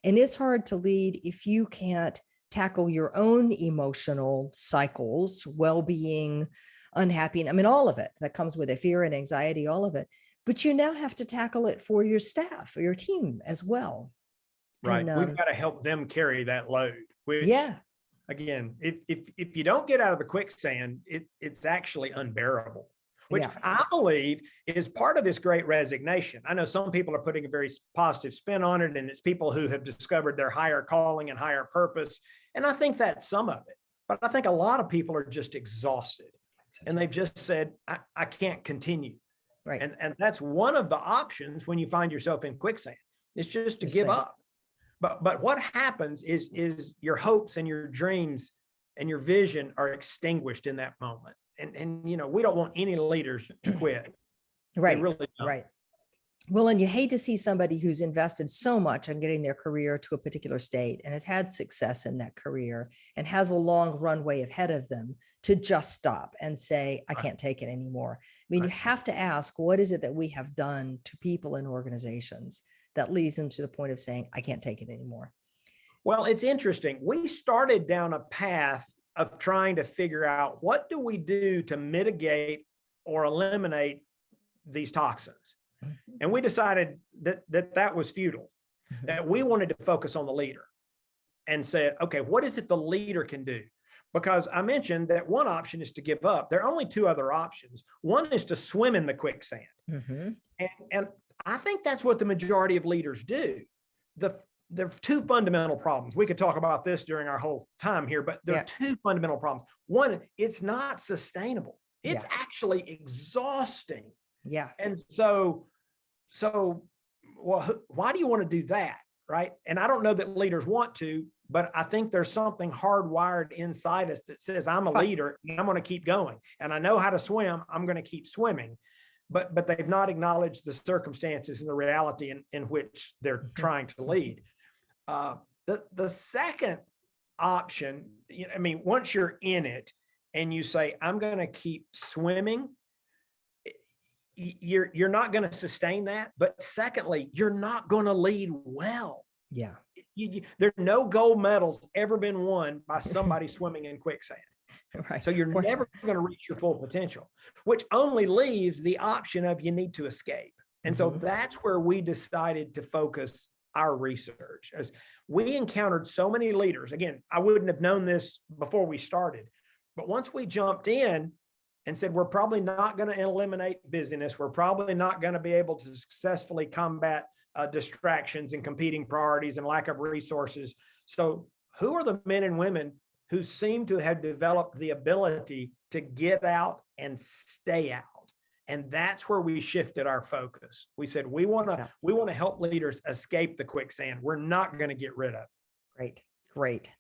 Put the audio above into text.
And it's hard to lead if you can't tackle your own emotional cycles, well-being, unhappy. I mean, all of it that comes with it, fear and anxiety, all of it. But you now have to tackle it for your staff or your team as well. Right. And We've got to help them carry that load, which, yeah, again, if you don't get out of the quicksand, it's actually unbearable, which yeah, I believe is part of this great resignation. I know some people are putting a very positive spin on it, and it's people who have discovered their higher calling and higher purpose. And I think that's some of it. But I think a lot of people are just exhausted and they've just said, I can't continue. right. And that's one of the options when you find yourself in quicksand. It's just to give up. But what happens is your hopes and your dreams and your vision are extinguished in that moment. And you know, we don't want any leaders to quit. Right. We really don't. Right. Well, and you hate to see somebody who's invested so much on getting their career to a particular state and has had success in that career and has a long runway ahead of them to just stop and say, I can't take it anymore. I mean, you have to ask, what is it that we have done to people and organizations that leads them to the point of saying, I can't take it anymore? Well, it's interesting. We started down a path of trying to figure out, what do we do to mitigate or eliminate these toxins? And we decided that was futile, that we wanted to focus on the leader and said, okay, what is it the leader can do? Because I mentioned that one option is to give up. There are only two other options. One is to swim in the quicksand. And I think that's what the majority of leaders do. There are two fundamental problems. We could talk about this during our whole time here, but there are two fundamental problems. One, it's not sustainable. It's actually exhausting. Yeah. And so, well, why do you want to do that? Right. And I don't know that leaders want to, but I think there's something hardwired inside us that says, I'm a leader and I'm going to keep going. And I know how to swim. I'm going to keep swimming. But they've not acknowledged the circumstances and the reality in which they're trying to lead. The second option, I mean, once you're in it and you say, I'm going to keep swimming, you're not going to sustain that. But secondly, you're not going to lead well. Yeah. There are no gold medals ever been won by somebody swimming in quicksand. Right. So you're never going to reach your full potential, which only leaves the option of you need to escape. And so that's where we decided to focus our research. As we encountered so many leaders, again, I wouldn't have known this before we started, but once we jumped in and said, we're probably not going to eliminate busyness, we're probably not going to be able to successfully combat distractions and competing priorities and lack of resources. So who are the men and women who seem to have developed the ability to get out and stay out? And that's where we shifted our focus. We said, we want to help leaders escape the quicksand. We're not going to get rid of it. Great. Great.